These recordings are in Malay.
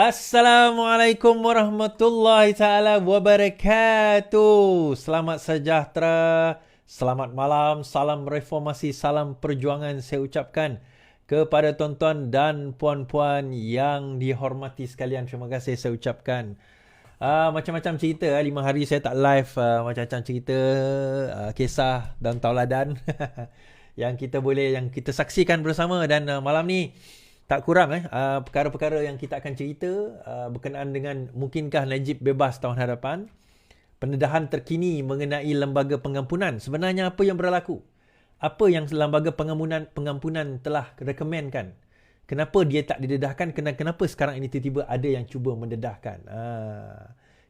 Assalamualaikum warahmatullahi taala wabarakatuh. Selamat sejahtera, selamat malam, salam reformasi, salam perjuangan saya ucapkan kepada tuan-tuan dan puan-puan yang dihormati sekalian. Terima kasih saya ucapkan. Macam-macam cerita, 5 hari saya tak live, macam-macam cerita, kisah dan tauladan yang kita saksikan bersama. Dan malam ni tak kurang perkara-perkara yang kita akan cerita berkenaan dengan mungkinkah Najib bebas tahun hadapan, pendedahan terkini mengenai lembaga pengampunan. Sebenarnya apa yang berlaku? Apa yang lembaga pengampunan telah rekomenkan? Kenapa dia tak didedahkan? Kenapa sekarang ini tiba-tiba ada yang cuba mendedahkan?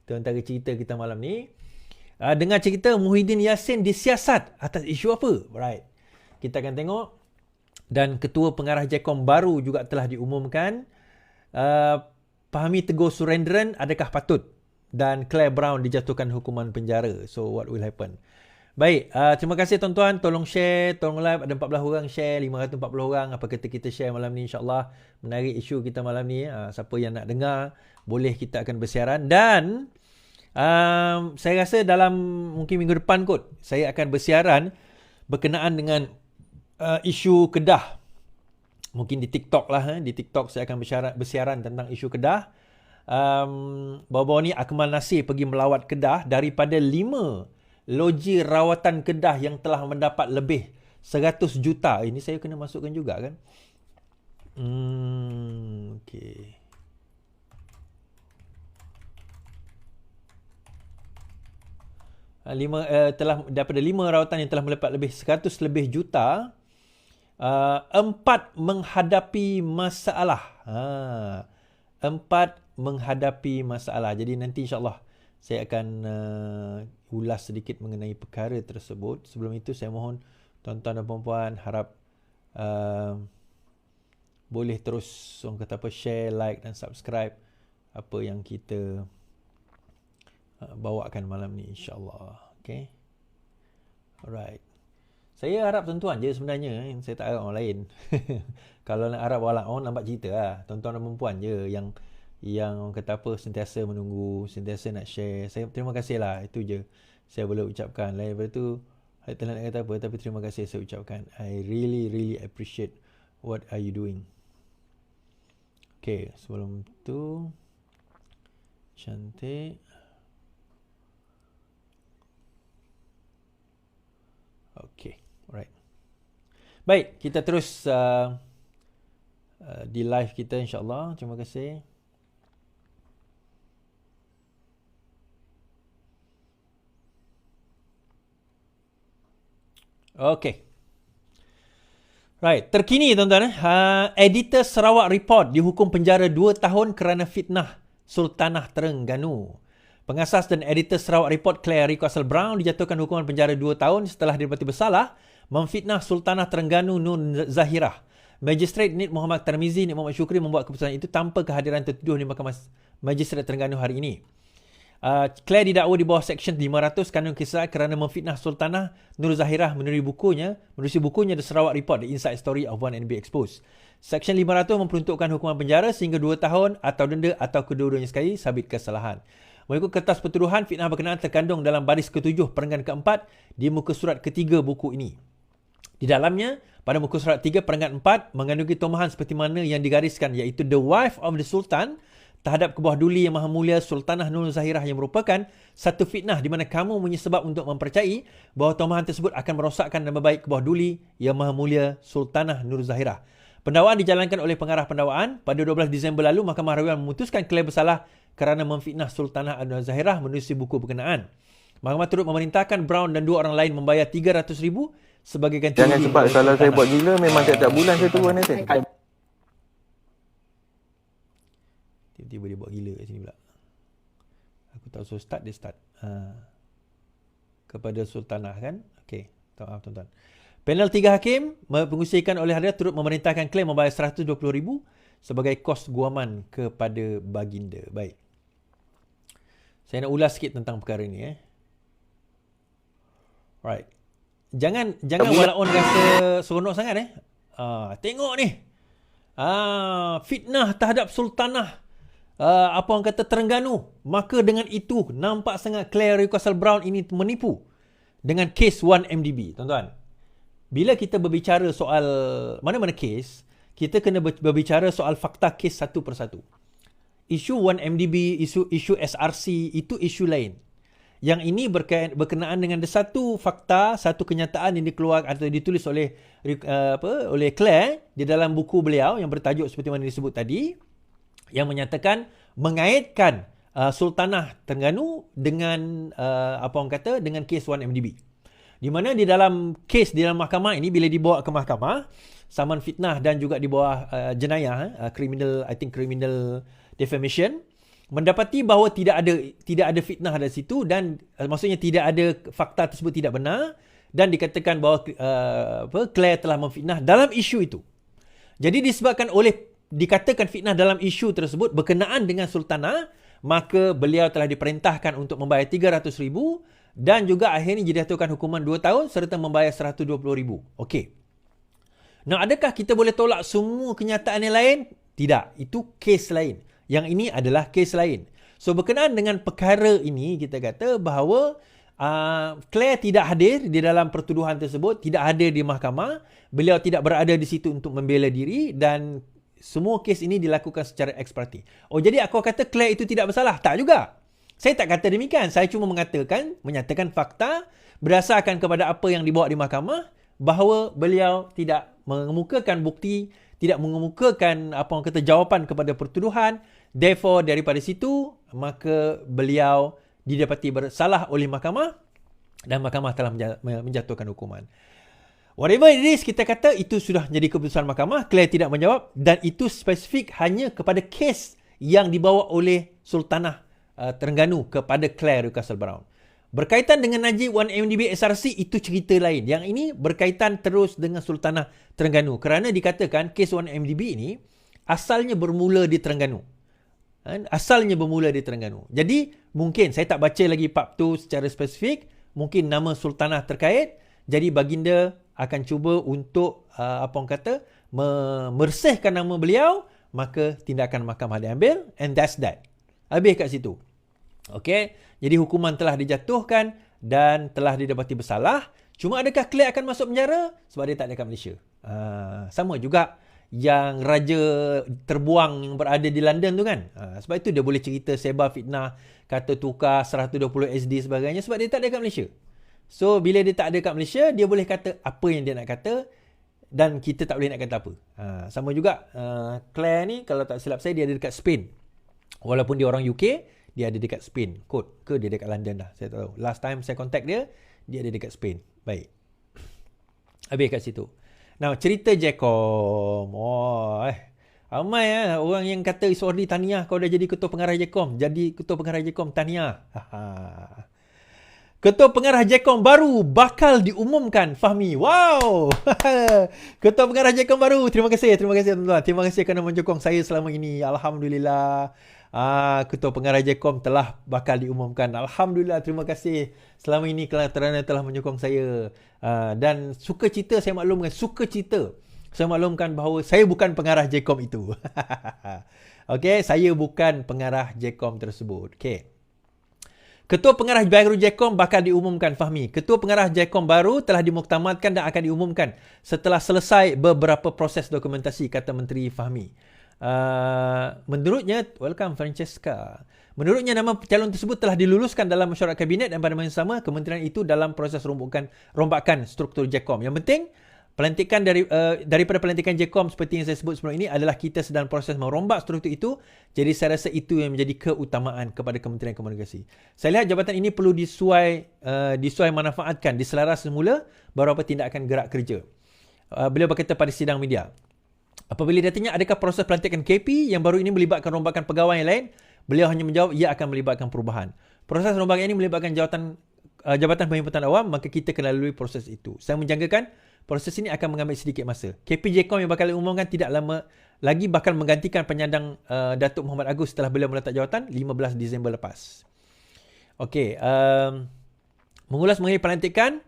Itu antara cerita kita malam ni. Dengar cerita Muhyiddin Yassin disiasat atas isu apa? Right. Kita akan tengok. Dan Ketua Pengarah JECOM baru juga telah diumumkan. Fahmi Teguh Surendran adakah patut? Dan Claire Brown dijatuhkan hukuman penjara. So what will happen? Baik, terima kasih tuan-tuan. Tolong share, tolong live. Ada 14 orang share, 540 orang. Apa kata kita share malam ni, insyaAllah menarik isu kita malam ni. Siapa yang nak dengar, boleh kita akan bersiaran. Dan saya rasa dalam mungkin minggu depan kot, saya akan bersiaran berkenaan dengan isu Kedah. Mungkin di TikTok lah. Di TikTok saya akan bersiaran tentang isu Kedah. Baru-baru ni Akmal Nasir pergi melawat Kedah. Daripada 5 loji rawatan Kedah yang telah mendapat lebih 100 juta. Ini saya kena masukkan juga kan. Okay. Telah daripada 5 rawatan yang telah mendapat lebih 100 lebih juta, 4 menghadapi masalah. 4 menghadapi masalah. Jadi nanti insyaAllah saya akan ulas sedikit mengenai perkara tersebut. Sebelum itu saya mohon tuan-tuan dan puan-puan harap boleh terus orang kata apa, share, like dan subscribe apa yang kita bawakan malam ni, insyaAllah. Okay. Alright. Saya harap tuan-tuan je sebenarnya. Saya tak harap orang lain. Kalau nak harap orang nampak cerita lah. Tuan-tuan dan perempuan je yang orang kata apa, sentiasa menunggu, sentiasa nak share. Saya terima kasih lah. Itu je saya boleh ucapkan. Lain daripada tu, saya tak nak kata apa, tapi terima kasih saya ucapkan. I really appreciate what are you doing. Okay, sebelum tu cantik. Okay, alright. Baik, kita terus di live kita insyaAllah. Terima kasih. Okay. Right, terkini tuan-tuan. Editor Sarawak Report dihukum penjara 2 tahun kerana fitnah Sultanah Terengganu. Pengasas dan editor Sarawak Report Claire Rico Brown dijatuhkan hukuman penjara 2 tahun setelah didapati bersalah memfitnah Sultanah Terengganu Nur Zahirah. Magistrate Nid Muhammad Tarmizi Nid Muhammad Syukri membuat keputusan itu tanpa kehadiran tertuduh di Mahkamah Magistrate Terengganu hari ini. Claire didakwa di bawah Seksyen 500 Kanun Kisah kerana memfitnah Sultanah Nur Zahirah menerusi bukunya The Sarawak Report, The Inside Story of One and Be Exposed. Seksyen 500 memperuntukkan hukuman penjara sehingga 2 tahun atau denda atau kedua-duanya sekali sabit kesalahan. Mengikut kertas pertuduhan, fitnah berkenaan terkandung dalam baris ke-7 perenggan ke-4 di muka surat ke-3 buku ini. Di dalamnya, pada muka surat 3 perenggan 4 mengandungi tomahan seperti mana yang digariskan, iaitu the wife of the Sultan terhadap Kebuah Duli Yang Maha Mulia Sultanah Nur Zahirah yang merupakan satu fitnah di mana kamu punya sebab untuk mempercayai bahawa tomahan tersebut akan merosakkan nama baik Kebuah Duli Yang Maha Mulia Sultanah Nur Zahirah. Pendakwaan dijalankan oleh pengarah pendakwaan. Pada 12 Disember lalu, Mahkamah Rayuan memutuskan Claire bersalah kerana memfitnah Sultanah Nur Zahirah menerusi buku berkenaan. Mahkamah turut memerintahkan Brown dan 2 orang lain membayar RM300,000 sebagai ganti. Jangan sebab salah saya buat gila, memang tiap-tiap bulan saya turun nanti. Tiba-tiba dia buat gila kat sini pula. Aku tak suruh start, dia start. Kepada Sultanah kan. Okey, maaf tuan-tuan. Panel 3 hakim pengusikan oleh hadiah turut memerintahkan Claire membayar RM120,000 sebagai kos guaman kepada baginda. Baik. Saya nak ulas sikit tentang perkara ni. Right. Jangan walaupun rasa seronok sangat tengok ni. Fitnah terhadap Sultanah apa orang kata Terengganu. Maka dengan itu nampak sangat Claire Russell Brown ini menipu dengan kes 1MDB, tuan-tuan. Bila kita berbicara soal mana-mana kes, kita kena berbicara soal fakta kes satu persatu. Isu 1MDB, isu SRC itu isu lain. Yang ini berkenaan dengan satu fakta, satu kenyataan yang dikeluarkan atau ditulis oleh Claire di dalam buku beliau yang bertajuk seperti mana disebut tadi, yang menyatakan mengaitkan Sultanah Terengganu dengan apa orang kata dengan kes 1MDB. Di mana di dalam kes di dalam mahkamah ini bila dibawa ke mahkamah, saman fitnah dan juga di bawah jenayah criminal defamation, mendapati bahawa tidak ada fitnah dari situ dan maksudnya tidak ada fakta tersebut tidak benar dan dikatakan bahawa Claire telah memfitnah dalam isu itu. Jadi disebabkan dikatakan fitnah dalam isu tersebut berkenaan dengan Sultanah, maka beliau telah diperintahkan untuk membayar 300,000 dan juga akhirnya dijatuhkan hukuman 2 tahun serta membayar 120,000. Okey. Nah, adakah kita boleh tolak semua kenyataan yang lain? Tidak. Itu kes lain. Yang ini adalah kes lain. So, berkenaan dengan perkara ini, kita kata bahawa Claire tidak hadir di dalam pertuduhan tersebut, tidak hadir di mahkamah. Beliau tidak berada di situ untuk membela diri dan semua kes ini dilakukan secara ex parte. Oh, jadi aku kata Claire itu tidak bersalah? Tak juga. Saya tak kata demikian. Saya cuma menyatakan fakta berdasarkan kepada apa yang dibawa di mahkamah bahawa beliau tidak mengemukakan bukti, tidak mengemukakan apa orang kata jawapan kepada pertuduhan. Therefore, daripada situ, maka beliau didapati bersalah oleh mahkamah dan mahkamah telah menjatuhkan hukuman. Whatever it is, kita kata itu sudah jadi keputusan mahkamah. Claire tidak menjawab dan itu spesifik hanya kepada kes yang dibawa oleh Sultanah Terengganu kepada Claire Russell Brown. Berkaitan dengan Najib 1MDB SRC itu cerita lain. Yang ini berkaitan terus dengan Sultanah Terengganu kerana dikatakan kes 1MDB ini asalnya bermula di Terengganu. Jadi mungkin saya tak baca lagi bab tu secara spesifik, mungkin nama Sultanah terkait. Jadi baginda akan cuba untuk apa orang kata memersihkan nama beliau, maka tindakan mahkamah diambil and that's that. Habis kat situ. Okey, jadi hukuman telah dijatuhkan dan telah didapati bersalah. Cuma adakah Claire akan masuk penjara? Sebab dia tak ada kat Malaysia. Sama juga yang raja terbuang yang berada di London tu kan. Sebab itu dia boleh cerita sebar fitnah, kata tukar 120 SD sebagainya sebab dia tak ada kat Malaysia. So bila dia tak ada kat Malaysia, dia boleh kata apa yang dia nak kata dan kita tak boleh nak kata apa. Sama juga Claire ni kalau tak silap saya dia ada dekat Spain. Walaupun dia orang UK, dia ada dekat Spain. Ke dia dekat London dah. Saya tak tahu. Last time saya contact dia ada dekat Spain. Baik. Habis kat situ. Now, cerita Jecom. Ramai orang yang kata Iswardi tahniah kau dah jadi ketua pengarah Jecom. Jadi ketua pengarah Jecom, tahniah. Ketua pengarah Jecom baru bakal diumumkan, Fahmi. Wow. Ketua pengarah Jecom baru. Terima kasih tuan-tuan. Terima kasih kerana menyokong saya selama ini. Alhamdulillah. Ketua pengarah Jecom telah bakal diumumkan. Alhamdulillah, terima kasih selama ini kerana telah menyokong saya. Dan sukacita saya maklumkan bahawa saya bukan pengarah Jecom itu. Okey, saya bukan pengarah Jecom tersebut. Okey. Ketua pengarah baru Jecom bakal diumumkan, Fahmi. Ketua pengarah Jecom baru telah dimuktamadkan dan akan diumumkan setelah selesai beberapa proses dokumentasi, kata Menteri Fahmi. Menurutnya, welcome Francesca. Menurutnya nama calon tersebut telah diluluskan dalam mesyuarat kabinet dan pada masa yang sama kementerian itu dalam proses rombakan struktur Jecom. Yang penting pelantikan daripada pelantikan Jecom seperti yang saya sebut sebelum ini adalah kita sedang proses merombak struktur itu. Jadi saya rasa itu yang menjadi keutamaan kepada Kementerian Komunikasi. Saya lihat jabatan ini perlu disuai manfaatkan, diselaras semula baru apa tindakan gerak kerja. Beliau berkata pada sidang media. Apabila dia tanya adakah proses pelantikan KP yang baru ini melibatkan rombakan pegawai yang lain, beliau hanya menjawab ia akan melibatkan perubahan. Proses rombakan ini melibatkan Jabatan Penghimpunan Awam, maka kita kena lalui proses itu. Saya menjangkakan proses ini akan mengambil sedikit masa. KP Jecom yang bakal diumumkan tidak lama lagi bakal menggantikan penyandang Datuk Muhammad Agus setelah beliau meletak jawatan 15 Disember lepas. Okey, mengulas mengenai pelantikan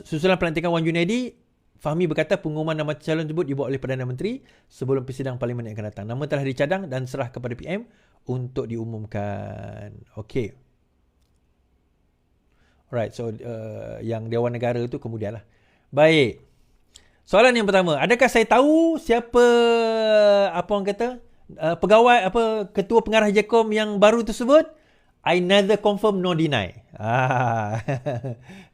susulan pelantikan Wan Junaidi Fahmi berkata pengumuman nama calon tersebut dibuat oleh Perdana Menteri sebelum persidangan parlimen yang akan datang. Nama telah dicadang dan serah kepada PM untuk diumumkan. Okey. Alright, so yang Dewan Negara tu kemudian lah. Baik. Soalan yang pertama, adakah saya tahu siapa pegawai ketua pengarah JECOM yang baru tersebut? I neither confirm nor deny.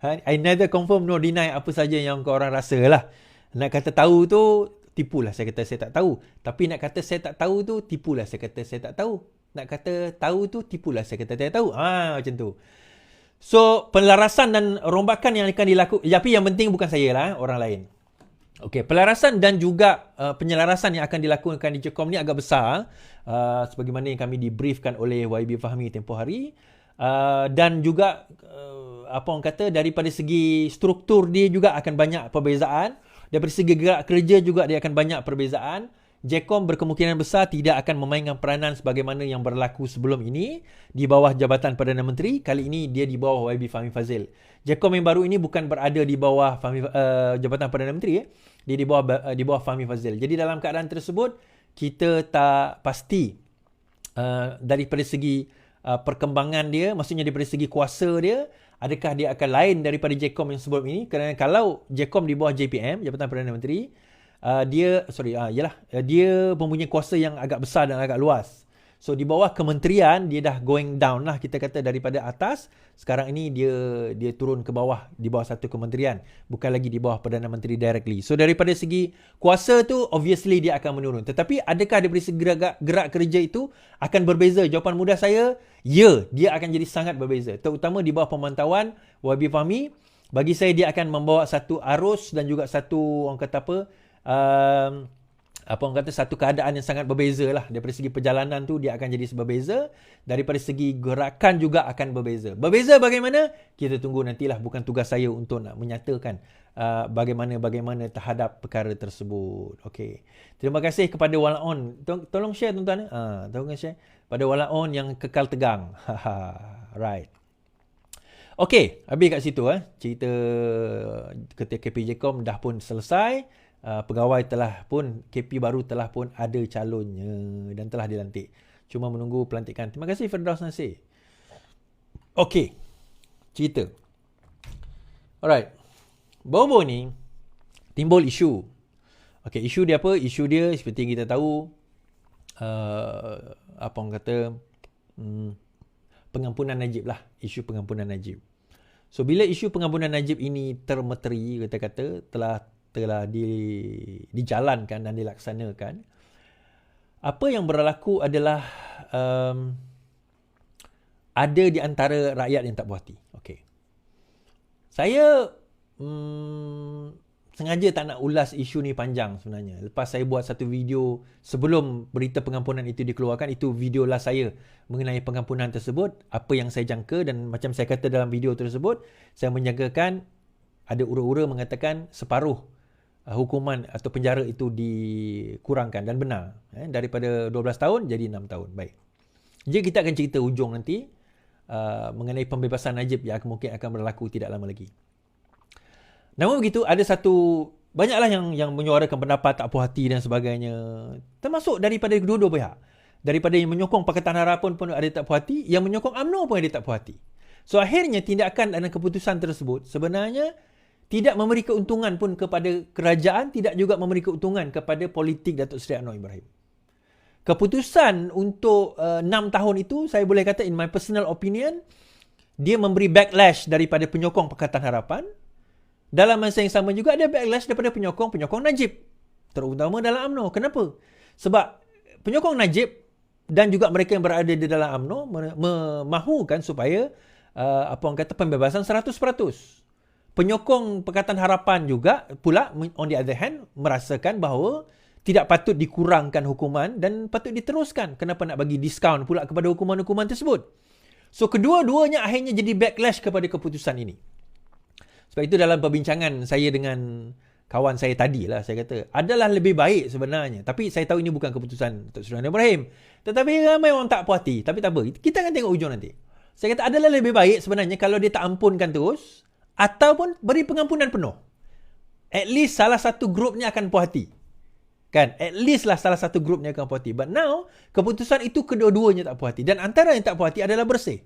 I neither confirm nor deny apa saja yang korang rasa lah. Nak kata tahu tu, tipulah saya kata saya tak tahu. Tapi nak kata saya tak tahu tu, tipulah saya kata saya tak tahu. Nak kata tahu tu, tipulah saya kata saya tahu. Macam tu. So, pelarasan dan rombakan yang akan dilakukan. Tapi yang penting bukan saya lah, orang lain. Okey, pelarasan dan juga penyelarasan yang akan dilakukan di JECOM ni agak besar. Sebagaimana yang kami dibriefkan oleh YB Fahmi tempoh hari. Dan juga daripada segi struktur dia juga akan banyak perbezaan. Daripada segi gerak kerja juga dia akan banyak perbezaan. JECOM berkemungkinan besar tidak akan memainkan peranan sebagaimana yang berlaku sebelum ini di bawah Jabatan Perdana Menteri. Kali ini dia di bawah YB Fahmi Fadzil. JECOM yang baru ini bukan berada di bawah Jabatan Perdana Menteri. Dia di bawah Fahmi Fadzil. Jadi dalam keadaan tersebut, kita tak pasti daripada segi perkembangan dia, maksudnya daripada segi kuasa dia, adakah dia akan lain daripada JECOM yang sebelum ini. Kerana kalau JECOM di bawah JPM, Jabatan Perdana Menteri, dia mempunyai kuasa yang agak besar dan agak luas. So di bawah kementerian dia dah going down lah, kita kata daripada atas. Sekarang ini dia turun ke bawah, di bawah satu kementerian, bukan lagi di bawah Perdana Menteri directly. So daripada segi kuasa tu obviously dia akan menurun. Tetapi adakah daripada segi gerak kerja itu akan berbeza? Jawapan mudah saya, ya, dia akan jadi sangat berbeza. Terutama di bawah pemantauan YB Fahmi. Bagi saya dia akan membawa satu arus dan juga satu satu keadaan yang sangat berbeza lah. Daripada segi perjalanan tu dia akan jadi berbeza. Daripada segi gerakan juga akan berbeza. Berbeza bagaimana? Kita tunggu nantilah. Bukan tugas saya untuk nak menyatakan bagaimana terhadap perkara tersebut. Okey. Terima kasih kepada Walaon. Tolong share tuan-tuan. Tolong share. Pada Walaon yang kekal tegang. Right. Okey. Habis kat situ. Cerita ketika KP JECOM dah pun selesai. Pegawai KP baru telah pun ada calonnya dan telah dilantik. Cuma menunggu pelantikan. Terima kasih Firdaus Nasir. Okey. Cerita. Alright. Baru-baru ni timbul isu. Okey, isu dia apa? Isu dia seperti yang kita tahu pengampunan Najib lah. Isu pengampunan Najib. So bila isu pengampunan Najib ini termeteri, kata-kata telah dijalankan dan dilaksanakan, apa yang berlaku adalah ada di antara rakyat yang tak puas hati. Okey. Saya sengaja tak nak ulas isu ni panjang sebenarnya. Lepas saya buat satu video sebelum berita pengampunan itu dikeluarkan, itu video last saya mengenai pengampunan tersebut, apa yang saya jangka, dan macam saya kata dalam video tersebut, saya menjangkakan ada ura-ura mengatakan separuh hukuman atau penjara itu dikurangkan, dan benar. Daripada 12 tahun jadi 6 tahun. Baik. Jadi kita akan cerita ujung nanti mengenai pembebasan Najib yang mungkin akan berlaku tidak lama lagi. Namun begitu, ada banyaklah yang menyuarakan pendapat tak puas hati dan sebagainya. Termasuk daripada kedua-dua pihak. Daripada yang menyokong Pakatan Harapan pun ada tak puas hati, yang menyokong UMNO pun ada tak puas hati. So akhirnya tindakan dan keputusan tersebut sebenarnya tidak memberi keuntungan pun kepada kerajaan, tidak juga memberi keuntungan kepada politik Datuk Seri Anwar Ibrahim. Keputusan untuk 6 tahun itu, saya boleh kata in my personal opinion, dia memberi backlash daripada penyokong Pakatan Harapan. Dalam masa yang sama juga ada backlash daripada penyokong Najib, terutama dalam UMNO. Kenapa? Sebab penyokong Najib dan juga mereka yang berada di dalam UMNO memahukan supaya pembebasan 100%. Penyokong Pakatan Harapan juga pula on the other hand merasakan bahawa tidak patut dikurangkan hukuman dan patut diteruskan. Kenapa nak bagi diskaun pula kepada hukuman-hukuman tersebut? So kedua-duanya akhirnya jadi backlash kepada keputusan ini. Sebab itu dalam perbincangan saya dengan kawan saya tadi lah, saya kata adalah lebih baik sebenarnya. Tapi saya tahu ini bukan keputusan Datuk Seri Anwar Ibrahim. Tetapi ramai orang tak puas hati. Tapi tak apa, kita akan tengok ujung nanti. Saya kata adalah lebih baik sebenarnya kalau dia tak ampunkan terus, ataupun beri pengampunan penuh. at least salah satu grupnya akan puas hati. Kan? At least lah salah satu grupnya akan puas hati. But now, keputusan itu kedua-duanya tak puas hati. Dan antara yang tak puas hati adalah Bersih.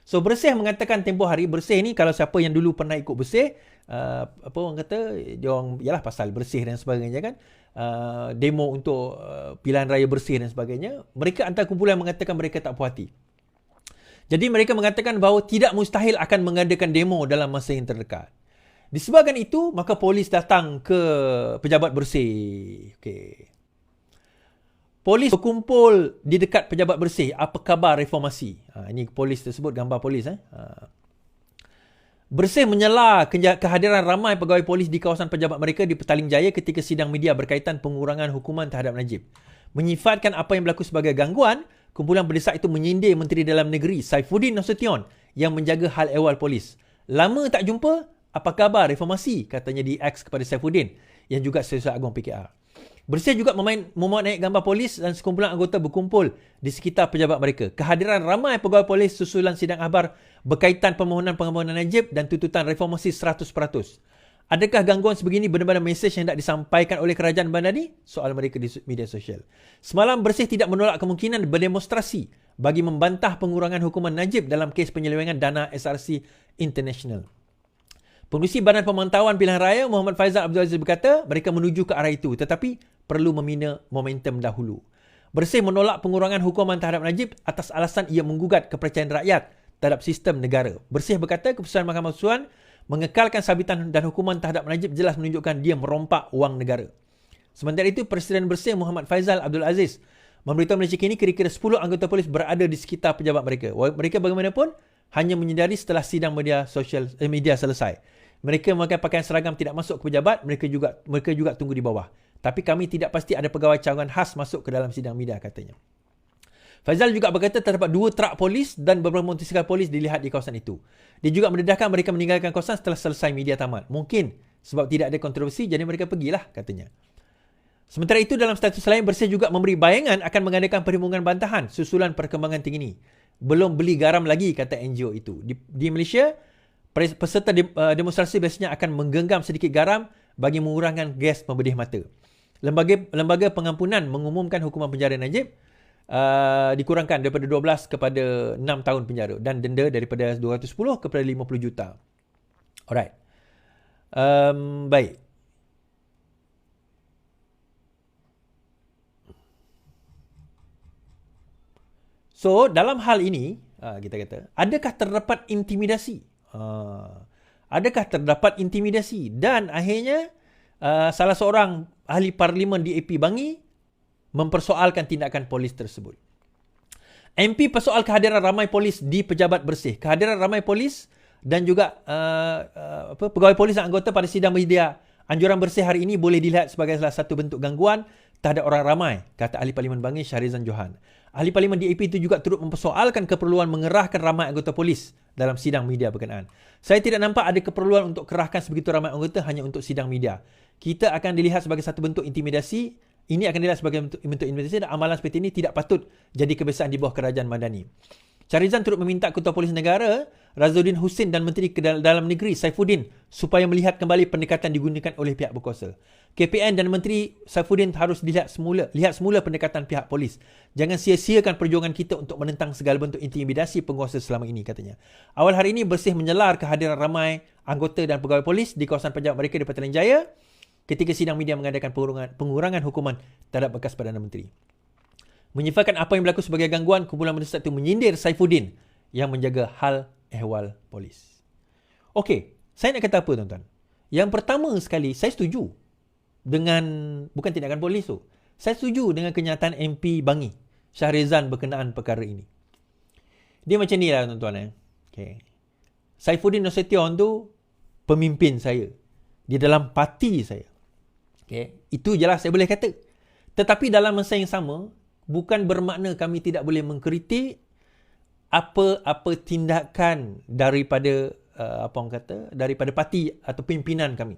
So, Bersih mengatakan tempoh hari, Bersih ni kalau siapa yang dulu pernah ikut Bersih, apa orang kata, dia orang, yalah pasal Bersih dan sebagainya kan, demo untuk pilihan raya Bersih dan sebagainya, mereka antara kumpulan mengatakan mereka tak puas hati. Jadi mereka mengatakan bahawa tidak mustahil akan mengadakan demo dalam masa yang terdekat. Disebabkan itu, maka polis datang ke pejabat Bersih. Okey. Polis berkumpul di dekat pejabat Bersih. Apa khabar reformasi? Ini polis tersebut, gambar polis. Bersih menyela kehadiran ramai pegawai polis di kawasan pejabat mereka di Petaling Jaya ketika sidang media berkaitan pengurangan hukuman terhadap Najib. Menyifatkan apa yang berlaku sebagai gangguan, kumpulan berdesak itu menyindir Menteri Dalam Negeri Saifuddin Nasution yang menjaga hal ehwal polis. Lama tak jumpa, apa khabar reformasi? Katanya di X kepada Saifuddin yang juga Setiausaha Agung PKR. Bersih juga memuat naik gambar polis dan sekumpulan anggota berkumpul di sekitar pejabat mereka. Kehadiran ramai pegawai polis susulan sidang akhbar berkaitan permohonan pengampunan Najib dan tuntutan reformasi 100%. Adakah gangguan sebegini benar-benar mesej yang tak disampaikan oleh kerajaan bandar ni? Soal mereka di media sosial. Semalam Bersih tidak menolak kemungkinan berdemonstrasi bagi membantah pengurangan hukuman Najib dalam kes penyelewengan dana SRC International. Pengerusi Badan Pemantauan Pilihan Raya Muhammad Faizal Abdul Aziz berkata mereka menuju ke arah itu tetapi perlu membina momentum dahulu. Bersih menolak pengurangan hukuman terhadap Najib atas alasan ia menggugat kepercayaan rakyat terhadap sistem negara. Bersih berkata keputusan Mahkamah Konstitusi mengekalkan sabitan dan hukuman terhadap Najib jelas menunjukkan dia merompak wang negara. Sementara itu, Presiden Bersih Muhammad Faizal Abdul Aziz memberitahu Malaysia Kini kira-kira 10 anggota polis berada di sekitar pejabat mereka. Mereka bagaimanapun hanya menyedari setelah sidang media selesai. Mereka memakai pakaian seragam tidak masuk ke pejabat, mereka juga tunggu di bawah. Tapi kami tidak pasti ada pegawai cawangan khas masuk ke dalam sidang media, katanya. Faizal juga berkata terdapat 2 trak polis dan beberapa motosikal polis dilihat di kawasan itu. Dia juga mendedahkan mereka meninggalkan kawasan setelah selesai media tamat. Mungkin sebab tidak ada kontroversi, jadi mereka pergilah, katanya. Sementara itu, dalam status lain, Bersih juga memberi bayangan akan mengadakan perhimpunan bantahan susulan perkembangan tinggi ini. Belum beli garam lagi, kata NGO itu. Di Malaysia, peserta demonstrasi biasanya akan menggenggam sedikit garam bagi mengurangkan gas pembedih mata. Lembaga pengampunan mengumumkan hukuman penjara Najib dikurangkan daripada 12 kepada 6 tahun penjara dan denda daripada 210 kepada 50 juta. Alright. Baik. So, dalam hal ini, kita kata, adakah terdapat intimidasi? Adakah terdapat intimidasi? Dan akhirnya, salah seorang ahli parlimen di AP Bangi mempersoalkan tindakan polis tersebut. MP persoal kehadiran ramai polis di pejabat Bersih. Kehadiran ramai polis dan juga pegawai polis dan anggota pada sidang media anjuran Bersih hari ini boleh dilihat sebagai salah satu bentuk gangguan terhadap orang ramai, kata ahli parlimen Bangi Syahrizan Johan. Ahli parlimen DAP itu juga turut mempersoalkan keperluan mengerahkan ramai anggota polis dalam sidang media berkenaan. Saya tidak nampak ada keperluan untuk kerahkan sebegitu ramai anggota hanya untuk sidang media. Kita akan dilihat sebagai satu bentuk intimidasi. Ini akan dilihat sebagai bentuk intimidasi dan amalan seperti ini tidak patut jadi kebiasaan di bawah kerajaan madani. Syahrizan turut meminta Ketua Polis Negara Razudin Husin dan Menteri Dalam Negeri Saifuddin supaya melihat kembali pendekatan digunakan oleh pihak berkuasa. KPN dan Menteri Saifuddin harus lihat semula pendekatan pihak polis. Jangan sia-siakan perjuangan kita untuk menentang segala bentuk intimidasi penguasa selama ini, katanya. Awal hari ini Bersih menyelar kehadiran ramai anggota dan pegawai polis di kawasan pejabat mereka di Petaling Jaya ketika sidang media mengadakan pengurangan hukuman terhadap bekas Perdana Menteri. Menyifatkan apa yang berlaku sebagai gangguan, kumpulan mendesak itu menyindir Saifuddin yang menjaga hal ehwal polis. Okey, saya nak kata apa, tuan-tuan? Yang pertama sekali, saya setuju dengan, bukan tindakan polis tu, saya setuju dengan kenyataan MP Bangi Syahrizan berkenaan perkara ini. Dia macam ni lah, tuan-tuan. Okay. Saifuddin Nasution tu pemimpin saya di dalam parti saya. Okay. Itu je lah saya boleh kata. Tetapi dalam masa yang sama, bukan bermakna kami tidak boleh mengkritik apa-apa tindakan daripada daripada parti atau pimpinan kami.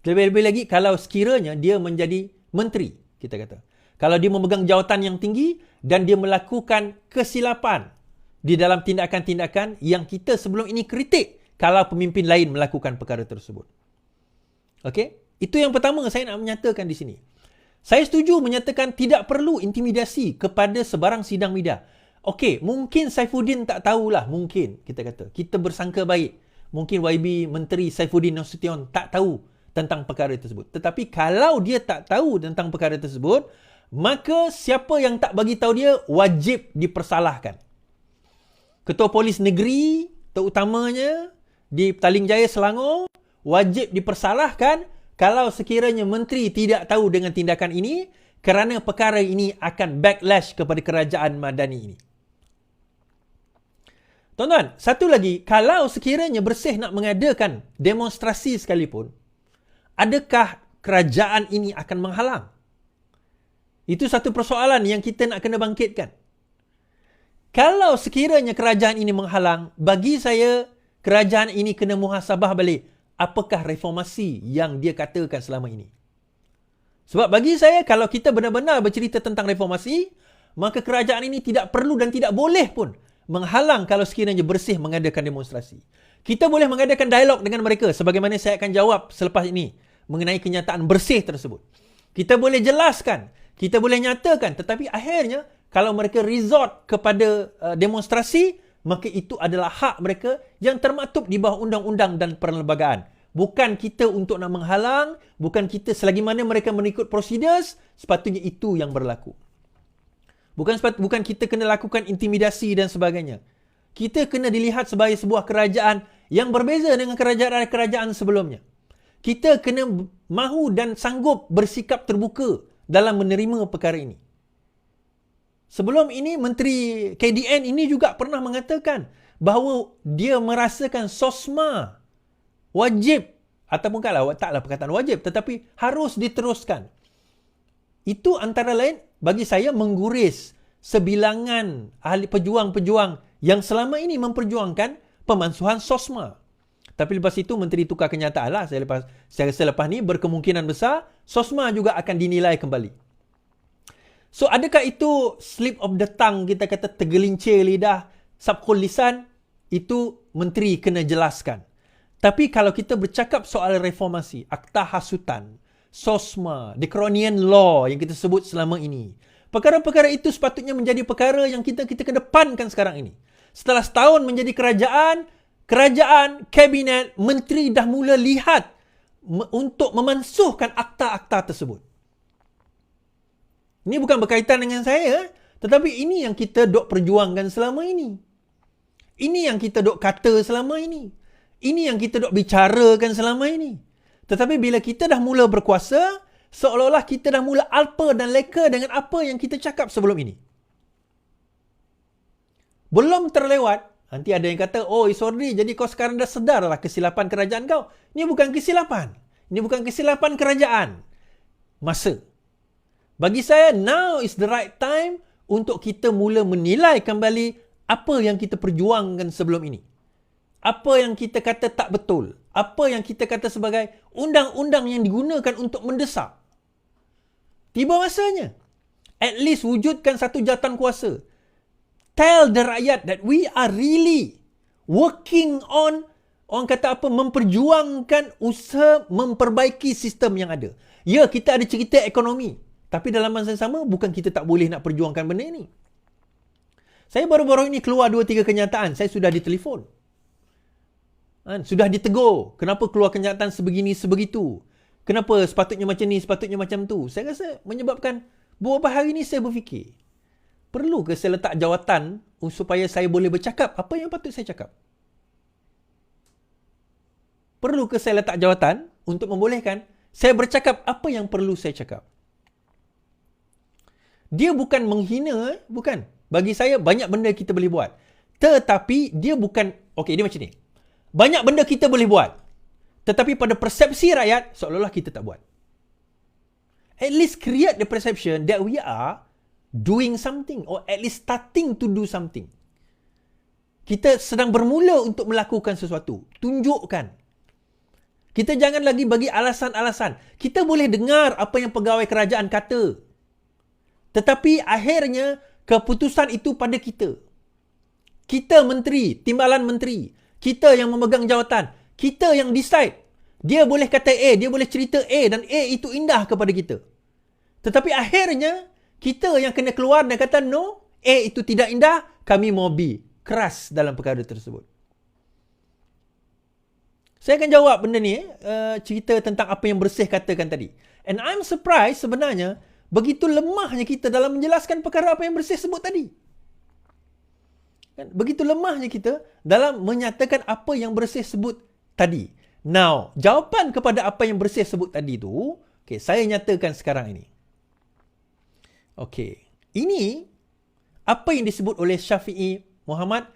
Lebih-lebih lagi kalau sekiranya dia menjadi menteri, kita kata. Kalau dia memegang jawatan yang tinggi dan dia melakukan kesilapan di dalam tindakan-tindakan yang kita sebelum ini kritik kalau pemimpin lain melakukan perkara tersebut. Okey? Itu yang pertama saya nak menyatakan di sini. Saya setuju menyatakan tidak perlu intimidasi kepada sebarang sidang media. Okey, mungkin Saifuddin tak tahulah, mungkin kita kata. Kita bersangka baik. Mungkin YB Menteri Saifuddin Nasution tak tahu tentang perkara tersebut. Tetapi kalau dia tak tahu tentang perkara tersebut, maka siapa yang tak bagi tahu dia wajib dipersalahkan. Ketua Polis Negeri terutamanya di Petaling Jaya Selangor wajib dipersalahkan kalau sekiranya menteri tidak tahu dengan tindakan ini, kerana perkara ini akan backlash kepada kerajaan Madani ini. Tuan-tuan, satu lagi, kalau sekiranya Bersih nak mengadakan demonstrasi sekalipun, adakah kerajaan ini akan menghalang? Itu satu persoalan yang kita nak kena bangkitkan. Kalau sekiranya kerajaan ini menghalang, bagi saya kerajaan ini kena muhasabah balik. Apakah reformasi yang dia katakan selama ini? Sebab bagi saya, kalau kita benar-benar bercerita tentang reformasi, maka kerajaan ini tidak perlu dan tidak boleh pun menghalang kalau sekiranya Bersih mengadakan demonstrasi. Kita boleh mengadakan dialog dengan mereka, sebagaimana saya akan jawab selepas ini mengenai kenyataan Bersih tersebut. Kita boleh jelaskan, kita boleh nyatakan, tetapi akhirnya kalau mereka resort kepada demonstrasi, maka itu adalah hak mereka yang termaktub di bawah undang-undang dan perlembagaan. Bukan kita untuk nak menghalang, bukan kita selagi mana mereka mengikut prosedures, sepatutnya itu yang berlaku. Bukan kita kena lakukan intimidasi dan sebagainya. Kita kena dilihat sebagai sebuah kerajaan yang berbeza dengan kerajaan-kerajaan sebelumnya. Kita kena mahu dan sanggup bersikap terbuka dalam menerima perkara ini. Sebelum ini, Menteri KDN ini juga pernah mengatakan bahawa dia merasakan SOSMA wajib, ataupun taklah perkataan wajib, tetapi harus diteruskan. Itu antara lain bagi saya mengguris sebilangan ahli pejuang-pejuang yang selama ini memperjuangkan pemansuhan SOSMA. Tapi lepas itu Menteri tukar kenyataan lah. Saya rasa lepas ni berkemungkinan besar SOSMA juga akan dinilai kembali. So, adakah itu slip of the tongue, kita kata tergelincir lidah, sabkul lisan? Itu menteri kena jelaskan. Tapi kalau kita bercakap soal reformasi, akta hasutan, SOSMA, Dekronian Law yang kita sebut selama ini, perkara-perkara itu sepatutnya menjadi perkara yang kita kedepankan sekarang ini. Setelah setahun menjadi kerajaan, kabinet, menteri dah mula lihat untuk memansuhkan akta-akta tersebut. Ini bukan berkaitan dengan saya, tetapi ini yang kita dok perjuangkan selama ini. Ini yang kita dok kata selama ini. Ini yang kita dok bicarakan selama ini. Tetapi bila kita dah mula berkuasa, seolah-olah kita dah mula alpa dan leka dengan apa yang kita cakap sebelum ini. Belum terlewat, nanti ada yang kata, oh Isordri, jadi kau sekarang dah sedarlah kesilapan kerajaan kau. Ini bukan kesilapan. Ini bukan kesilapan kerajaan. Masa. Bagi saya, now is the right time untuk kita mula menilai kembali apa yang kita perjuangkan sebelum ini. Apa yang kita kata tak betul. Apa yang kita kata sebagai undang-undang yang digunakan untuk mendesak. Tiba masanya. At least wujudkan satu jawatan kuasa. Tell the rakyat that we are really working on, orang kata apa, memperjuangkan usaha memperbaiki sistem yang ada. Ya, kita ada cerita ekonomi. Tapi dalam masa yang sama, bukan kita tak boleh nak perjuangkan benda ini. Saya baru-baru ini keluar 2-3 kenyataan. Saya sudah ditelefon. Sudah ditegur. Kenapa keluar kenyataan sebegini, sebegitu? Kenapa sepatutnya macam ni, sepatutnya macam tu? Saya rasa menyebabkan beberapa hari ini saya berfikir, perlu ke saya letak jawatan supaya saya boleh bercakap apa yang patut saya cakap? Perlu ke saya letak jawatan untuk membolehkan saya bercakap apa yang perlu saya cakap? Dia bukan menghina, bukan. Bagi saya, banyak benda kita boleh buat. Tetapi, dia bukan... Okey, dia macam ni. Banyak benda kita boleh buat. Tetapi pada persepsi rakyat, seolah-olah kita tak buat. At least create the perception that we are doing something. Or at least starting to do something. Kita sedang bermula untuk melakukan sesuatu. Tunjukkan. Kita jangan lagi bagi alasan-alasan. Kita boleh dengar apa yang pegawai kerajaan kata. Tetapi akhirnya keputusan itu pada kita. Kita menteri, timbalan menteri. Kita yang memegang jawatan. Kita yang decide. Dia boleh kata A, dia boleh cerita A dan A itu indah kepada kita. Tetapi akhirnya, kita yang kena keluar dan kata no, A itu tidak indah, kami mau B. Keras dalam perkara tersebut. Saya akan jawab benda ni, cerita tentang apa yang Bersih katakan tadi. And I'm surprised sebenarnya, begitu lemahnya kita dalam menjelaskan perkara apa yang Bersih sebut tadi. Begitu lemahnya kita dalam menyatakan apa yang Bersih sebut tadi. Now, jawapan kepada apa yang Bersih sebut tadi tu, okay, saya nyatakan sekarang ini. Okey, ini apa yang disebut oleh Syafi'i Muhammad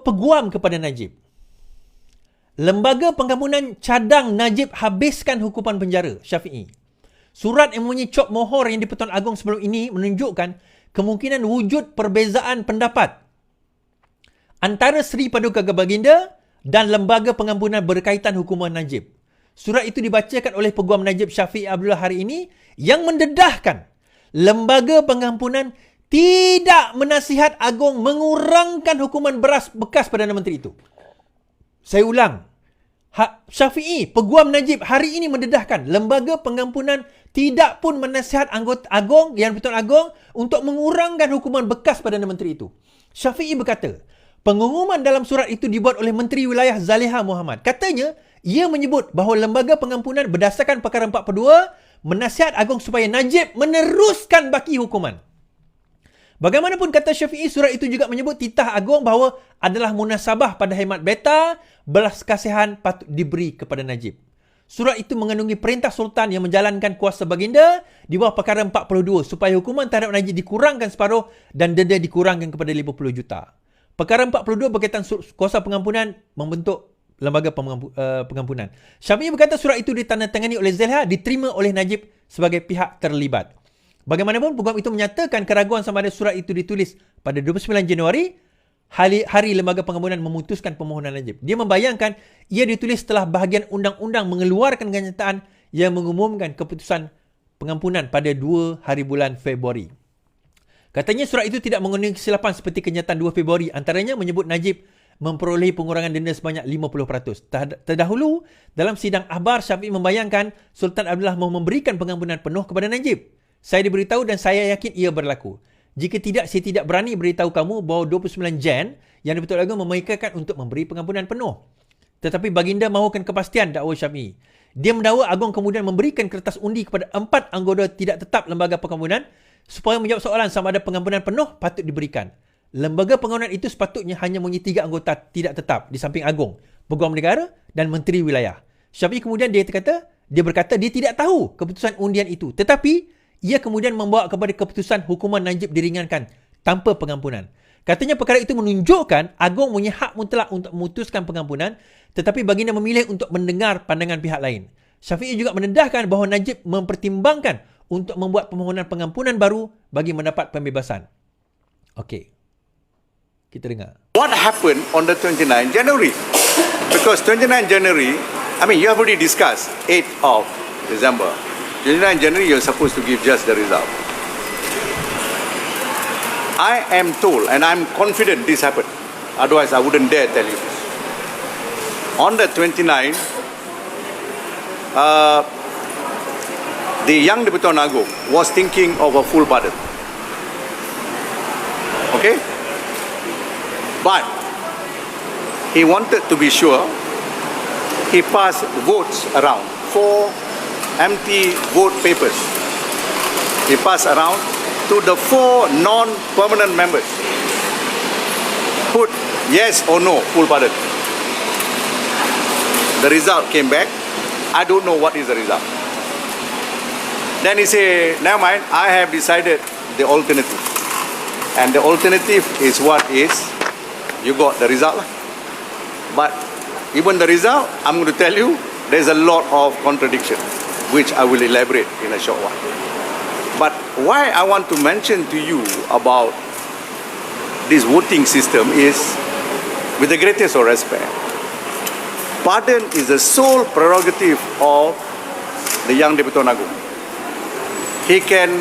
peguam kepada Najib. Lembaga Pengampunan cadang Najib habiskan hukuman penjara, Syafi'i. Surat yang mempunyai cop mohor yang di-Pertuan Agong sebelum ini menunjukkan kemungkinan wujud perbezaan pendapat antara Seri Paduka Baginda dan Lembaga Pengampunan berkaitan hukuman Najib. Surat itu dibacakan oleh Peguam Najib Syafi'i Abdullah hari ini yang mendedahkan Lembaga Pengampunan tidak menasihat Agong mengurangkan hukuman bekas Perdana Menteri itu. Saya ulang. Syafi'i, Peguam Najib hari ini mendedahkan Lembaga Pengampunan tidak pun menasihat anggota Agong, Yang di-Pertuan Agong untuk mengurangkan hukuman bekas Perdana Menteri itu. Syafi'i berkata, pengumuman dalam surat itu dibuat oleh Menteri Wilayah Zaliha Muhammad. Katanya, ia menyebut bahawa Lembaga Pengampunan berdasarkan Perkara 42 menasihat Agong supaya Najib meneruskan baki hukuman. Bagaimanapun kata Syafi'i, surat itu juga menyebut titah Agong bahawa adalah munasabah pada khidmat beta, belas kasihan patut diberi kepada Najib. Surat itu mengandungi perintah Sultan yang menjalankan kuasa baginda di bawah Perkara 42 supaya hukuman terhadap Najib dikurangkan separuh dan denda dikurangkan kepada 50 juta. Perkara 42 berkaitan kuasa pengampunan membentuk Lembaga Pengampunan. Syafi'i berkata surat itu ditandatangani oleh Zaliha diterima oleh Najib sebagai pihak terlibat. Bagaimanapun, peguam itu menyatakan keraguan sama ada surat itu ditulis pada 29 Januari, hari Lembaga Pengampunan memutuskan permohonan Najib. Dia membayangkan ia ditulis setelah bahagian undang-undang mengeluarkan kenyataan yang mengumumkan keputusan pengampunan pada 2 hari bulan Februari. Katanya surat itu tidak mengandungi kesilapan seperti kenyataan 2 Februari, antaranya menyebut Najib memperolehi pengurangan denda sebanyak 50%. Terdahulu, dalam sidang akhbar, Syafi'i membayangkan Sultan Abdullah mahu memberikan pengampunan penuh kepada Najib. Saya diberitahu dan saya yakin ia berlaku. Jika tidak, saya tidak berani beritahu kamu bahawa 29 Jan yang di-Pertuan Agong memikirkan untuk memberi pengampunan penuh. Tetapi baginda mahukan kepastian, dakwa Syafi'i. Dia mendakwa Agong kemudian memberikan kertas undi kepada 4 anggota tidak tetap Lembaga Pengampunan supaya menjawab soalan sama ada pengampunan penuh patut diberikan. Lembaga pengampunan itu sepatutnya hanya mempunyai 3 anggota tidak tetap di samping Agong, Peguam Negara dan Menteri Wilayah. Syafi'i kemudian dia berkata dia tidak tahu keputusan undian itu. Tetapi ia kemudian membawa kepada keputusan hukuman Najib diringankan tanpa pengampunan. Katanya perkara itu menunjukkan Agong punya hak mutlak untuk memutuskan pengampunan, tetapi baginda memilih untuk mendengar pandangan pihak lain. Syafi'i juga mendedahkan bahawa Najib mempertimbangkan untuk membuat permohonan pengampunan baru bagi mendapat pembebasan. Okey. Kita dengar. What happened on the 29 January? Because 29 January, you have already discussed 8th of December. 29 January, you're supposed to give just the result. I am told, and I'm confident this happened. Otherwise, I wouldn't dare tell you this. On the 29th, the young di-Pertuan Agong was thinking of a full pardon. Okay? But he wanted to be sure. He passed votes around. 4 empty vote papers. He passed around to the 4 non-permanent members. Put yes or no, full pardon. The result came back. I don't know what is the result. Then he said, never mind, I have decided the alternative. And the alternative is what is, you got the result. But even the result, I'm going to tell you, there's a lot of contradiction, which I will elaborate in a short while. But why I want to mention to you about this voting system is, with the greatest of respect, pardon is the sole prerogative of the young di-Pertuan Agong. He can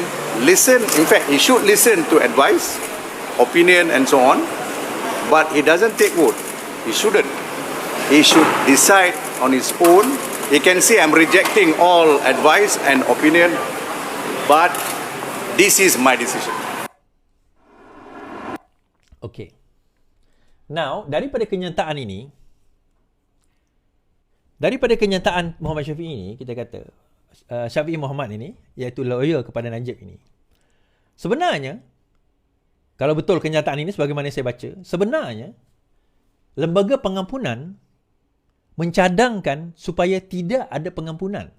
listen, in fact, he should listen to advice, opinion and so on, but he doesn't take vote. He shouldn't. He should decide on his own. He can say I'm rejecting all advice and opinion, but this is my decision. Okay. Now, daripada kenyataan Muhammad Syafiee ini, kita kata, Syafiee Muhammad ini, iaitu lawyer kepada Najib ini, sebenarnya, kalau betul kenyataan ini sebagaimana saya baca, sebenarnya, lembaga pengampunan mencadangkan supaya tidak ada pengampunan.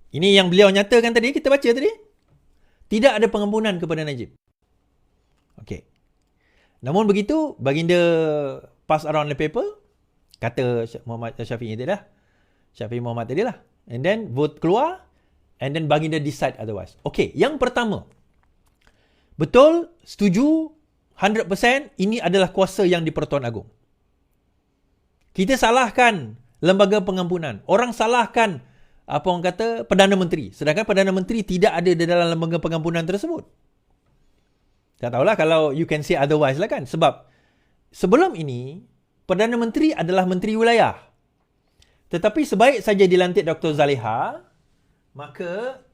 Ini yang beliau nyatakan tadi, kita baca tadi. Tidak ada pengampunan kepada Najib. Okey. Namun begitu, baginda pass around the paper, kata Muhammad Syafiee tadi lah. Syafiee Muhammad tadi lah. And then vote keluar, and then baginda decide otherwise. Okey, yang pertama. Betul, setuju, 100% ini adalah kuasa yang di Pertuan Agong. Kita salahkan lembaga pengampunan. Orang salahkan apa orang kata Perdana Menteri. Sedangkan Perdana Menteri tidak ada di dalam lembaga pengampunan tersebut. Tak tahulah kalau you can say otherwise lah kan. Sebab sebelum ini, Perdana Menteri adalah Menteri Wilayah. Tetapi sebaik saja dilantik Dr. Zaliha, maka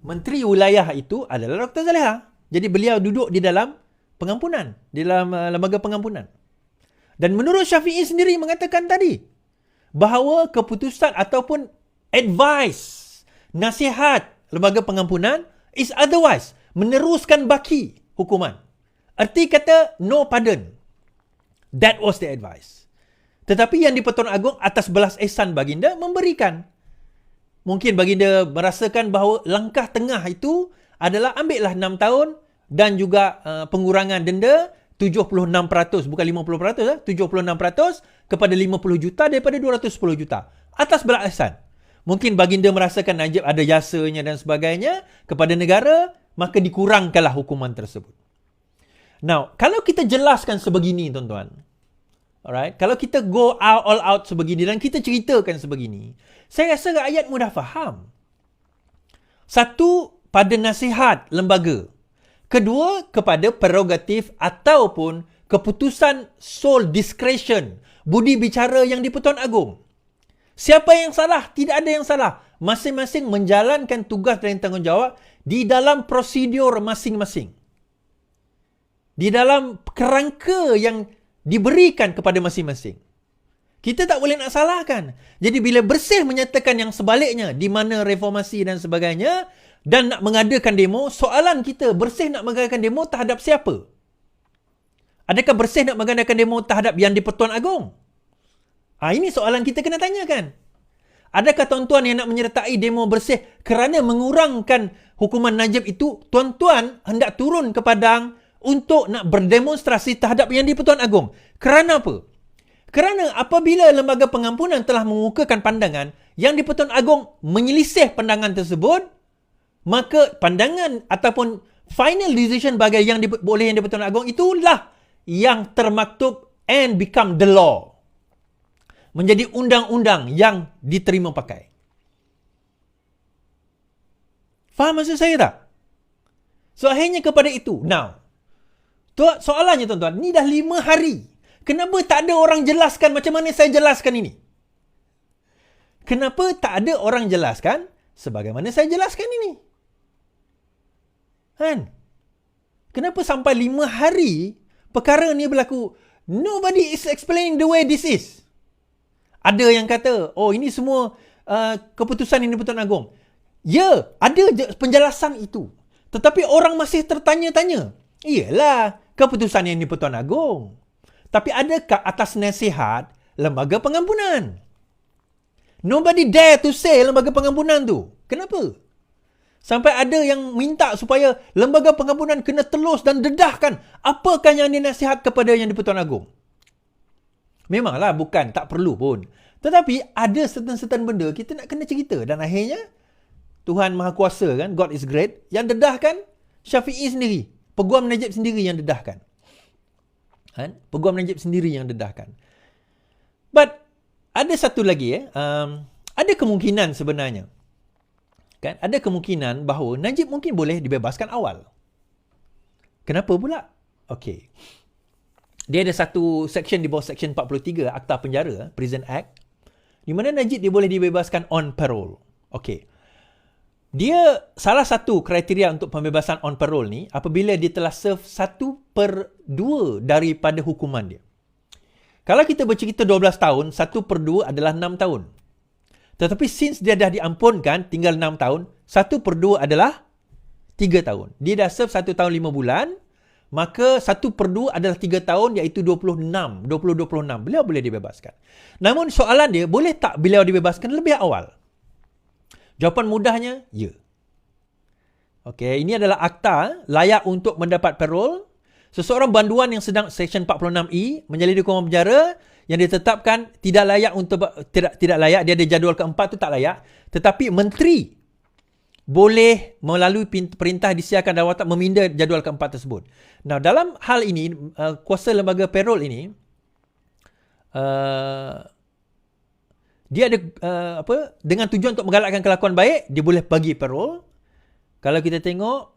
Menteri Wilayah itu adalah Dr. Zaliha. Jadi beliau duduk di dalam pengampunan, di dalam lembaga pengampunan. Dan menurut Syafiee sendiri mengatakan tadi, bahawa keputusan ataupun advice, nasihat lembaga pengampunan is otherwise, meneruskan baki hukuman. Erti kata no pardon. That was the advice. Tetapi yang di Pertuan Agong atas belas ihsan baginda memberikan. Mungkin baginda merasakan bahawa langkah tengah itu adalah ambillah 6 tahun dan juga pengurangan denda 76%, bukan 50%, 76% kepada 50 juta daripada 210 juta. Atas belas ihsan. Mungkin baginda merasakan Najib ada jasanya dan sebagainya kepada negara, maka dikurangkanlah hukuman tersebut. Now, kalau kita jelaskan sebegini, tuan-tuan. Alright, kalau kita go all out sebegini dan kita ceritakan sebegini, saya rasa rakyat mudah faham. Satu, pada nasihat lembaga. Kedua, kepada prerogatif ataupun keputusan sole discretion, budi bicara yang di Pertuan Agong. Siapa yang salah? Tidak ada yang salah. Masing-masing menjalankan tugas dan tanggungjawab di dalam prosedur masing-masing. Di dalam kerangka yang diberikan kepada masing-masing. Kita tak boleh nak salahkan. Jadi bila bersih menyatakan yang sebaliknya, di mana reformasi dan sebagainya, dan nak mengadakan demo, soalan kita, bersih nak mengadakan demo terhadap siapa? Adakah bersih nak mengadakan demo terhadap yang di Pertuan Agong? Ini soalan kita kena tanyakan. Adakah tuan-tuan yang nak menyertai demo bersih kerana mengurangkan hukuman Najib itu, tuan-tuan hendak turun ke Padang untuk nak berdemonstrasi terhadap yang di Pertuan Agong? Kerana apa? Kerana apabila lembaga pengampunan telah mengukakan pandangan, yang di Pertuan Agong menyelisih pandangan tersebut, maka pandangan ataupun final decision bagi yang boleh yang di Pertuan Agong itulah yang termaktub and become the law. Menjadi undang-undang yang diterima pakai. Faham maksud saya tak? So, akhirnya kepada itu. Now, soalannya tuan-tuan, ni dah 5 hari. Kenapa tak ada orang jelaskan macam mana saya jelaskan ini? Kenapa tak ada orang jelaskan sebagaimana saya jelaskan ini? Kan? Kenapa sampai 5 hari perkara ni berlaku? Nobody is explaining the way this is. Ada yang kata, oh ini semua keputusan ini Pertuan Agong. Ya, ada penjelasan itu. Tetapi orang masih tertanya-tanya. Iyalah, keputusan yang di Pertuan Agong. Tapi adakah atas nasihat lembaga pengampunan? Nobody dare to say lembaga pengampunan tu. Kenapa? Sampai ada yang minta supaya lembaga pengampunan kena telus dan dedahkan apakah yang dinasihat kepada yang di Pertuan Agong. Memanglah bukan, tak perlu pun. Tetapi ada certain benda kita nak kena cerita. Dan akhirnya, Tuhan Maha Kuasa kan, God is great, yang dedahkan Syafiee sendiri. Peguam Najib sendiri yang dedahkan. Kan? Peguam Najib sendiri yang dedahkan. But, ada satu lagi ada kemungkinan sebenarnya. Kan? Ada kemungkinan bahawa Najib mungkin boleh dibebaskan awal. Kenapa pula? Okey. Dia ada satu section di bawah section 43 Akta Penjara, Prison Act. di mana Najib dia boleh dibebaskan on parole. Okey. Dia salah satu kriteria untuk pembebasan on parole ni apabila dia telah serve 1/2 daripada hukuman dia. Kalau kita bercerita 12 tahun, 1/2 adalah 6 tahun. Tetapi since dia dah diampunkan tinggal 6 tahun, 1/2 adalah 3 tahun. Dia dah serve 1 tahun 5 bulan, maka 1/2 adalah 3 tahun iaitu 26. Beliau boleh dibebaskan. Namun soalan dia, boleh tak beliau dibebaskan lebih awal? Jawapan mudahnya, ya. Okey, ini adalah akta layak untuk mendapat parole. Seseorang banduan yang sedang Seksyen 46E menjalani hukuman penjara yang ditetapkan tidak layak untuk tidak layak, dia ada jadual keempat tu tak layak, tetapi menteri boleh melalui perintah disiarkan dawatan meminda jadual keempat tersebut. Nah, dalam hal ini kuasa lembaga parole ini dia ada dengan tujuan untuk menggalakkan kelakuan baik, dia boleh bagi parole. Kalau kita tengok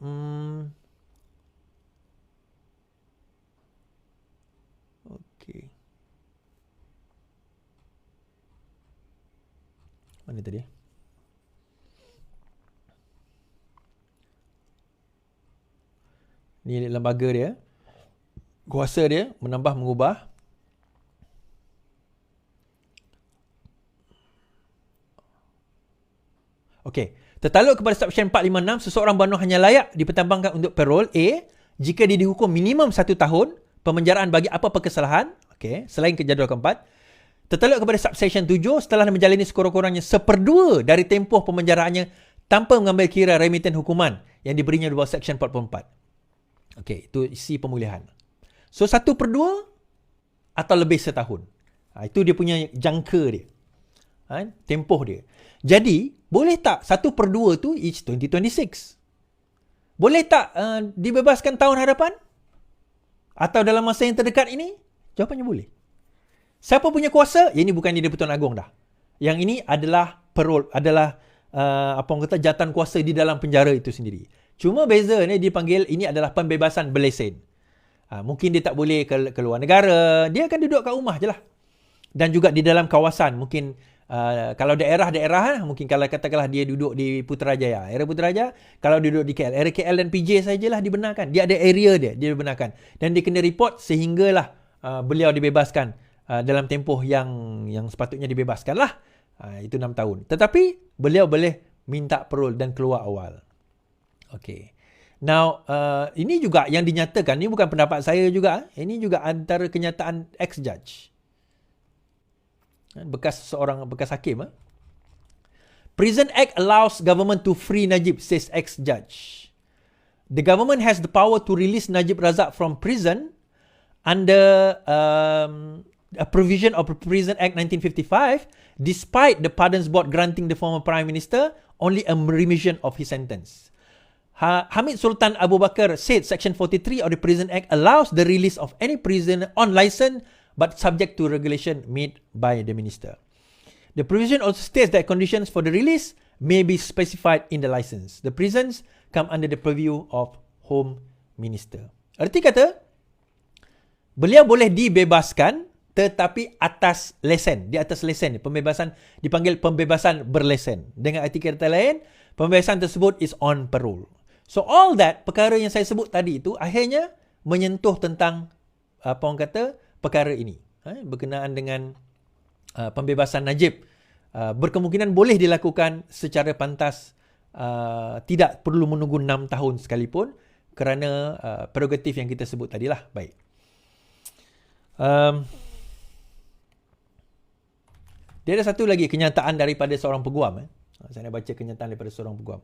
okey. Mana tadi? Ni lembaga dia. Kuasa dia menambah mengubah. Okey. Tertaluk kepada Seksyen 456, seseorang banduan hanya layak dipertimbangkan untuk parole A jika dia dihukum minimum 1 tahun pemenjaraan bagi apa-apa kesalahan, okey, selain kejadual keempat. Tertaluk kepada Subsection 7 setelah menjalani sekurang-kurangnya 1/2 dari tempoh pemenjaraannya tanpa mengambil kira remiten hukuman yang diberinya di bawah Seksyen 44. Okey, itu isi pemulihan. So 1/2 atau lebih setahun. Itu dia punya jangka dia. Tempoh dia. Jadi, boleh tak 1/2 tu is 2026? Boleh tak dibebaskan tahun hadapan? Atau dalam masa yang terdekat ini? Jawapannya boleh. Siapa punya kuasa? Yang ini bukan di Di-Pertuan Agong dah. Yang ini adalah parole, adalah jawatan kuasa di dalam penjara itu sendiri. Cuma beza ni dipanggil ini adalah pembebasan berlesen. Mungkin dia tak boleh ke luar negara, dia akan duduk kat rumah je lah. Dan juga di dalam kawasan, mungkin kalau daerah-daerah, mungkin kalau katakanlah dia duduk di Putrajaya, area Putrajaya, kalau dia duduk di KL, area KL dan PJ sajalah dibenarkan. Dia ada area dia dibenarkan. Dan dia kena report sehinggalah beliau dibebaskan dalam tempoh yang sepatutnya dibebaskan lah. Itu 6 tahun. Tetapi beliau boleh minta parole dan keluar awal. Okay. Now, ini juga yang dinyatakan, ini bukan pendapat saya juga. Ini juga antara kenyataan ex-judge. Bekas hakim. Prison Act allows government to free Najib, says ex-judge. The government has the power to release Najib Razak from prison under a provision of Prison Act 1955, despite the Pardons Board granting the former Prime Minister only a remission of his sentence. Hamid Sultan Abu Bakar said Section 43 of the Prison Act allows the release of any prisoner on license but subject to regulation made by the minister. The provision also states that conditions for the release may be specified in the license. The prisons come under the purview of Home Minister. Arti kata, beliau boleh dibebaskan tetapi atas lesen. Di atas lesen. Pembebasan dipanggil pembebasan berlesen. Dengan arti kata lain, pembebasan tersebut is on parole. So all that, perkara yang saya sebut tadi itu akhirnya menyentuh tentang perkara ini. Berkenaan dengan pembebasan Najib. Berkemungkinan boleh dilakukan secara pantas, tidak perlu menunggu 6 tahun sekalipun kerana prerogatif yang kita sebut tadilah. Baik. Dia ada satu lagi kenyataan daripada seorang peguam. Saya nak baca kenyataan daripada seorang peguam.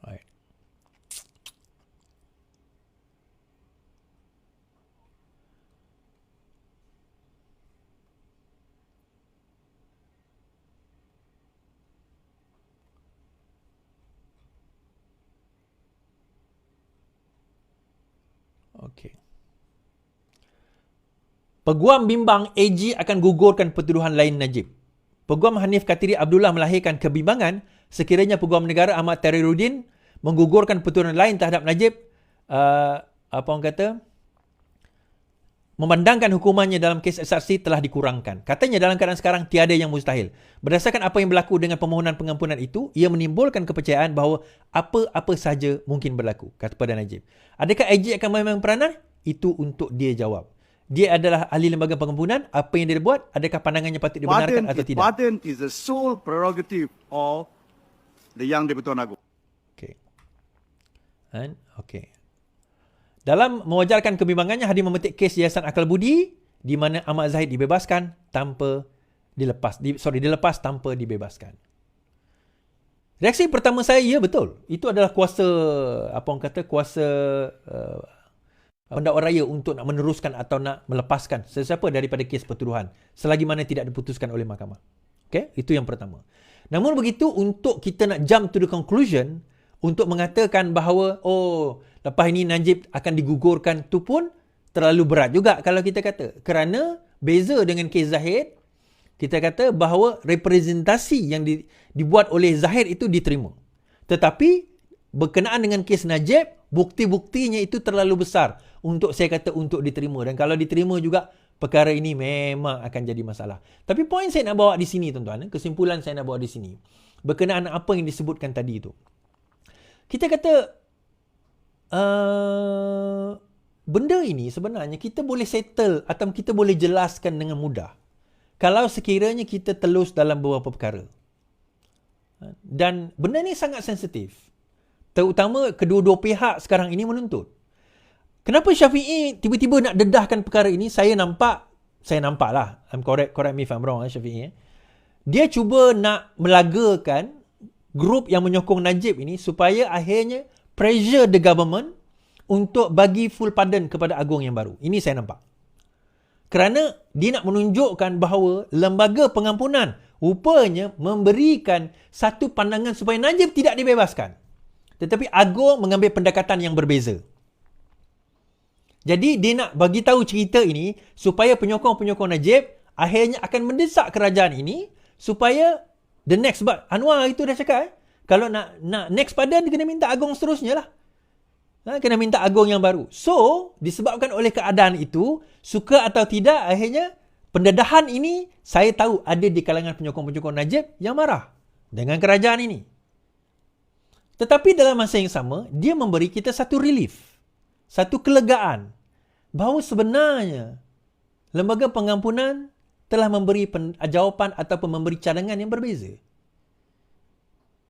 Right. Okay. Peguam bimbang AG akan gugurkan pertuduhan lain Najib. Peguam Hanif Katiri Abdullah melahirkan kebimbangan sekiranya Peguam Negara Ahmad Tahriruddin menggugurkan pertuduhan lain terhadap Najib memandangkan hukumannya dalam kes SRC telah dikurangkan. Katanya dalam keadaan sekarang tiada yang mustahil. Berdasarkan apa yang berlaku dengan permohonan pengampunan itu, ia menimbulkan kepercayaan bahawa apa-apa saja mungkin berlaku, kata Perdana Najib. Adakah AG akan memang peranan? Itu untuk dia jawab. Dia adalah ahli lembaga pengampunan. Apa yang dia buat, adakah pandangannya patut dibenarkan atau tidak? Pardon is the sole prerogative of the Yang di-Pertuan Agong. Okey. Okey. Dalam mewajarkan kebimbangannya, Hadi memetik kes Yayasan Akal Budi di mana Ahmad Zahid dibebaskan tanpa dilepas tanpa dibebaskan. Reaksi pertama saya, ya betul. Itu adalah kuasa pendakwa raya untuk nak meneruskan atau nak melepaskan sesiapa daripada kes pertuduhan selagi mana tidak diputuskan oleh mahkamah. Okey, itu yang pertama. Namun begitu, untuk kita nak jump to the conclusion untuk mengatakan bahawa lepas ini Najib akan digugurkan, tu pun terlalu berat juga kalau kita kata. Kerana beza dengan kes Zahid, kita kata bahawa representasi yang dibuat oleh Zahid itu diterima. Tetapi berkenaan dengan kes Najib, bukti-buktinya itu terlalu besar untuk saya kata untuk diterima. Dan kalau diterima juga, perkara ini memang akan jadi masalah. Tapi poin saya nak bawa di sini tuan-tuan, kesimpulan saya nak bawa di sini, berkenaan apa yang disebutkan tadi itu. Kita kata benda ini sebenarnya kita boleh settle atau kita boleh jelaskan dengan mudah kalau sekiranya kita telus dalam beberapa perkara. Dan benda ni sangat sensitif. Terutama kedua-dua pihak sekarang ini menuntut. Kenapa Syafi'i tiba-tiba nak dedahkan perkara ini? Saya nampak lah. Correct me if I'm wrong, Syafi'i. Dia cuba nak melagakan grup yang menyokong Najib ini supaya akhirnya pressure the government untuk bagi full pardon kepada Agong yang baru. Ini saya nampak. Kerana dia nak menunjukkan bahawa lembaga pengampunan rupanya memberikan satu pandangan supaya Najib tidak dibebaskan. Tetapi Agong mengambil pendekatan yang berbeza. Jadi dia nak bagi tahu cerita ini supaya penyokong-penyokong Najib akhirnya akan mendesak kerajaan ini supaya the next, sebab Anwar itu dah cakap, kalau nak next pardon, kena minta Agong seterusnya lah. Kena minta Agong yang baru. So, disebabkan oleh keadaan itu, suka atau tidak, akhirnya pendedahan ini saya tahu ada di kalangan penyokong-penyokong Najib yang marah dengan kerajaan ini. Tetapi dalam masa yang sama, dia memberi kita satu relief, satu kelegaan bahawa sebenarnya lembaga pengampunan telah memberi jawapan ataupun memberi cadangan yang berbeza.